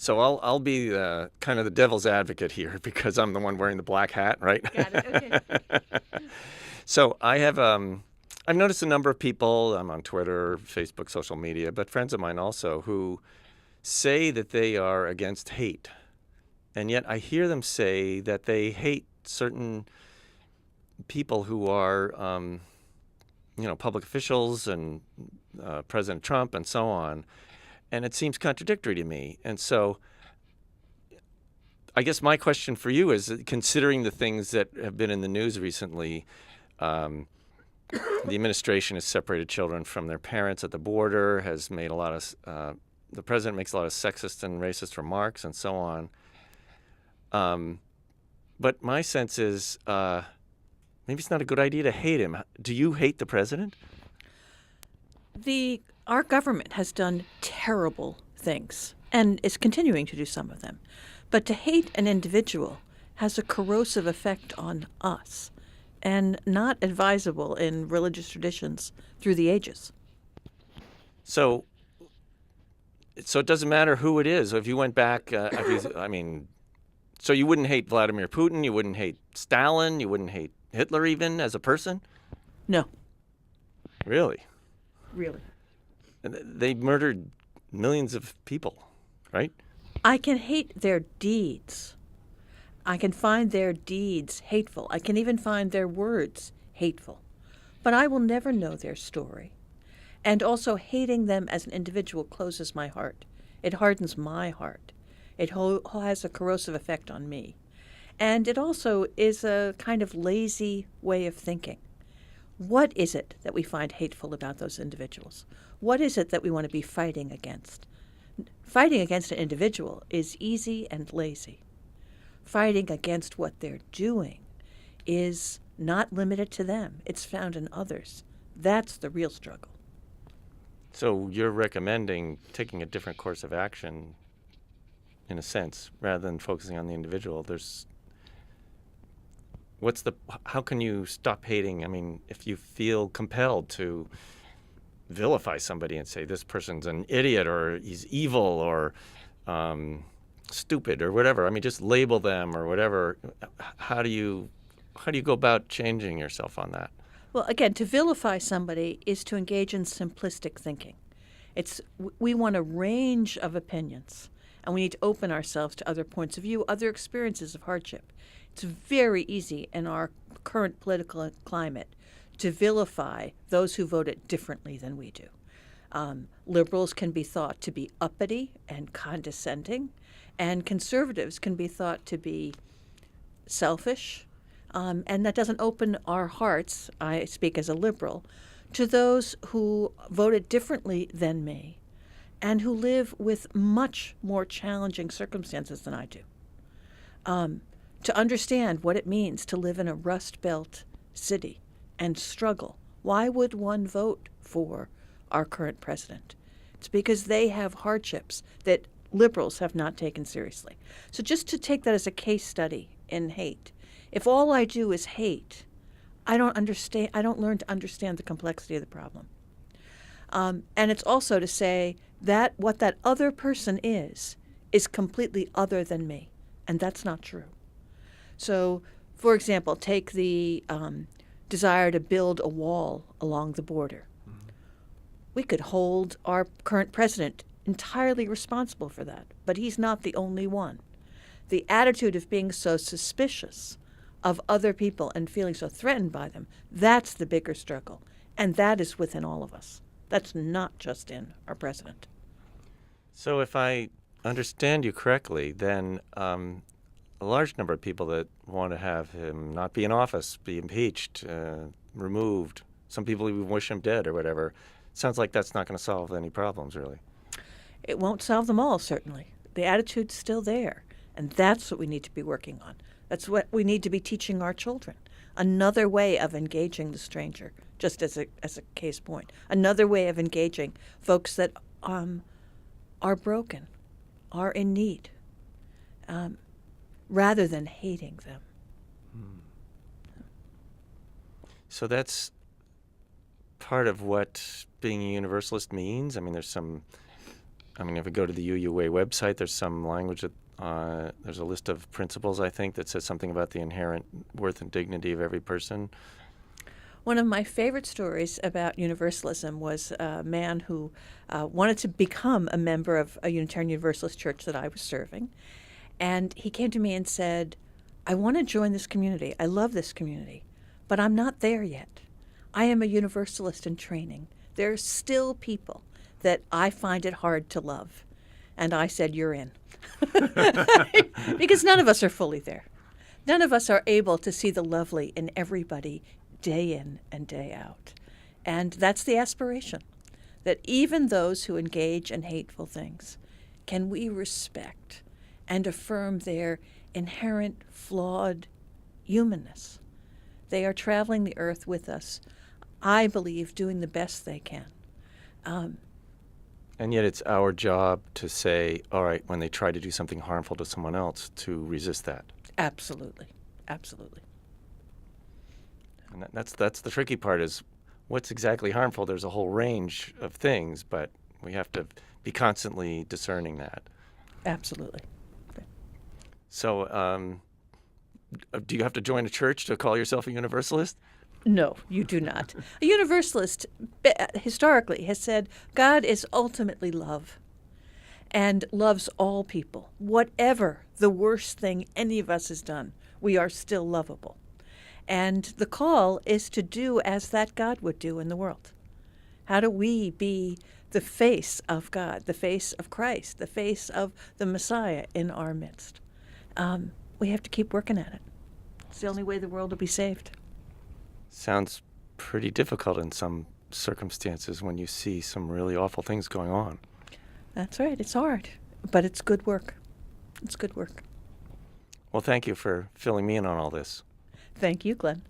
So I'll be kind of the devil's advocate here because I'm the one wearing the black hat, right? Got it. Okay. So I've noticed a number of people. I'm on Twitter, Facebook, social media, but friends of mine also who say that they are against hate, and yet I hear them say that they hate certain people who are, public officials and President Trump and so on, and it seems contradictory to me. And so I guess my question for you is, considering the things that have been in the news recently, um, the administration has separated children from their parents at the border, has made a lot of, the president makes a lot of sexist and racist remarks and so on. But my sense is maybe it's not a good idea to hate him. Do you hate the president? Our government has done terrible things and is continuing to do some of them. But to hate an individual has a corrosive effect on us and not advisable in religious traditions through the ages. So it doesn't matter who it is. If you went back, so you wouldn't hate Vladimir Putin, you wouldn't hate Stalin, you wouldn't hate Hitler even as a person? No, Really? really. And they murdered millions of people, right? I can hate their deeds. I can find their deeds hateful. I can even find their words hateful. But I will never know their story. And also, hating them as an individual closes my heart. It hardens my heart. It has a corrosive effect on me. And it also is a kind of lazy way of thinking. What is it that we find hateful about those individuals? What is it that we want to be fighting against? Fighting against an individual is easy and lazy. Fighting against what they're doing is not limited to them. It's found in others. That's the real struggle. So you're recommending taking a different course of action, in a sense, rather than focusing on the individual. How can you stop hating? I mean, if you feel compelled to vilify somebody and say this person's an idiot or he's evil or stupid or whatever, I mean, just label them or whatever. How do you go about changing yourself on that? Well, again, to vilify somebody is to engage in simplistic thinking. We want a range of opinions, and we need to open ourselves to other points of view, other experiences of hardship. It's very easy in our current political climate to vilify those who voted differently than we do. Liberals can be thought to be uppity and condescending, and conservatives can be thought to be selfish. And that doesn't open our hearts, I speak as a liberal, to those who voted differently than me and who live with much more challenging circumstances than I do. To understand what it means to live in a Rust Belt city and struggle. Why would one vote for our current president? It's because they have hardships that liberals have not taken seriously. So just to take that as a case study in hate, if all I do is hate, I don't learn to understand the complexity of the problem. And it's also to say that what that other person is completely other than me. And that's not true. So, for example, take the desire to build a wall along the border. Mm-hmm. We could hold our current president entirely responsible for that, but he's not the only one. The attitude of being so suspicious of other people and feeling so threatened by them, that's the bigger struggle. And that is within all of us. That's not just in our president. So if I understand you correctly, then a large number of people that want to have him not be in office, be impeached, removed, some people even wish him dead or whatever, sounds like that's not going to solve any problems, really. It won't solve them all, certainly. The attitude's still there, and that's what we need to be working on. That's what we need to be teaching our children. Another way of engaging the stranger, just as a case point. Another way of engaging folks that are broken, are in need, rather than hating them. So that's part of what being a universalist means. I mean, there's some I mean, if we go to the UUA website, there's some language that there's a list of principles, I think, that says something about the inherent worth and dignity of every person. One of my favorite stories about Universalism was a man who wanted to become a member of a Unitarian Universalist church that I was serving. And he came to me and said, I want to join this community. I love this community, but I'm not there yet. I am a Universalist in training. There are still people that I find it hard to love. And I said, you're in. Because none of us are fully there. None of us are able to see the lovely in everybody day in and day out. And that's the aspiration, that even those who engage in hateful things, can we respect and affirm their inherent flawed humanness. They are traveling the earth with us, I believe, doing the best they can. And yet it's our job to say, all right, when they try to do something harmful to someone else, to resist that. Absolutely. Absolutely. And that's the tricky part, is what's exactly harmful. There's a whole range of things, but we have to be constantly discerning that. Absolutely. So do you have to join a church to call yourself a Universalist? No, you do not. A Universalist historically has said God is ultimately love and loves all people. Whatever the worst thing any of us has done, we are still lovable. And the call is to do as that God would do in the world. How do we be the face of God, the face of Christ, the face of the Messiah in our midst? We have to keep working at it. It's the only way the world will be saved. Sounds pretty difficult in some circumstances when you see some really awful things going on. That's right. It's hard, but it's good work. It's good work. Well, thank you for filling me in on all this. Thank you, Glenn.